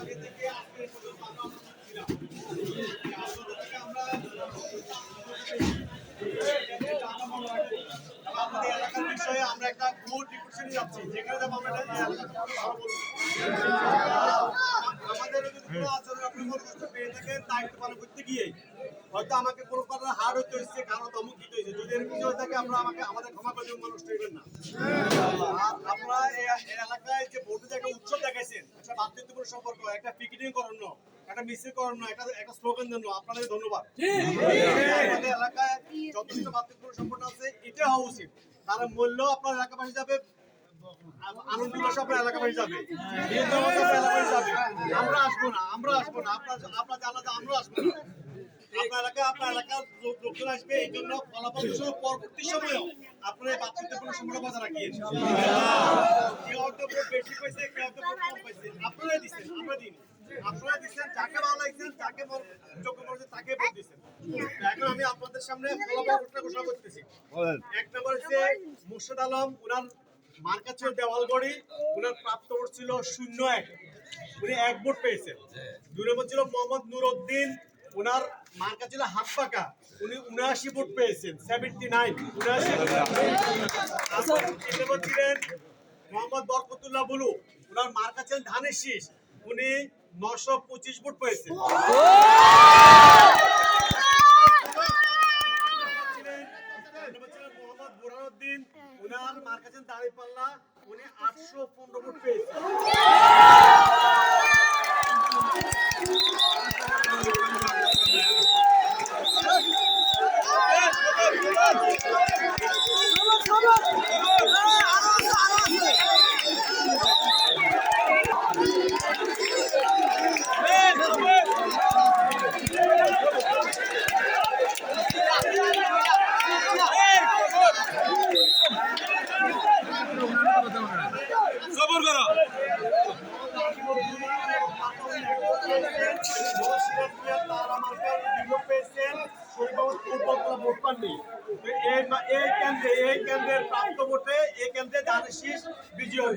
আগে থেকে আজকে পর্যন্ত আমরা ছিলাম আমরা আমাদের এলাকার বিষয়ে আমরা একটা গুড রিপোর্ট যাচ্ছি যেখানে যাবো আমরা আমাদের যদি কোনো আচরণ আপনি কোনো কষ্ট পেয়ে থাকেন দায়িত্ব পালন করতে গিয়ে হয়তো আমাকে কোনো কারণে হার হইতে হচ্ছে কারো দমকিত হয়েছে যদি এর কিছু হয়ে থাকে আমরা আমাদের ক্ষমা করে দেবেন মানুষ হইবেন না আর আমরা এই এলাকায় যে ভোটে একটা উৎসব দেখাইছেন একটা ভাতৃত্বপূর্ণ সম্পর্ক একটা পিকেটিং করানো একটা মিছিল করানো একটা স্লোগান জন্য আপনাদের ধন্যবাদ আমাদের এলাকায় যথেষ্ট ভাতৃত্বপূর্ণ সম্পর্ক আছে এটা হওয়া উচিত কারণ মূল্য আপনার এলাকাবাসী যাবে আনন্দ উল্লাস আপনার এলাকাবাসী যাবে আমরা আসবো না আপনার জানা যে আমরা আসবো না আপনার এলাকার লোকজন আসবে এই জন্য ফলাফল পরবর্তী সময়েও আপনার ভাতৃত্বপূর্ণ সম্পর্ক বজায় রাখিয়ে কেউ হয়তো ভোট বেশি পাইছে কেউ হয়তো ভোট কম পাইছে আপনারা দিচ্ছেন আমরা দিন আপনারা দিচ্ছেন যাকে ভালো লাগছেন যাকে যোগ্য করেছেন তাকে ভোট দিচ্ছেন এখন আমি আপনাদের সামনে ফলাফল ঘোষণা করতেছি এক নম্বর হচ্ছে মুর্শিদ আলম উনার মার্কা ছিল দেওয়ালগড়ি উনার প্রাপ্ত ভোট ছিল 0-1 উনি 1 ভোট পেয়েছেন। 2 নম্বর ছিল মোহাম্মদ নুরউদ্দিন উনার মার্কা ছিল হাত পাকা উনি 79 ভোট পেয়েছেন 79 79 ছিলেন মোহাম্মদ বরকতুল্লাহ বুলু উনার মার্কা ছিলেন ধানের শীষ উনি 925 ভোট পেয়েছেন। মোহাম্মদ বুরহানুদ্দিন উনার মার্কা ছিলেন দাঁড়িপাল্লা উনি 815 ভোট পেয়েছেন। এই কেন্দ্রের প্রাপ্ত ভোটে এই কেন্দ্রে ধানের শীষ বিজয়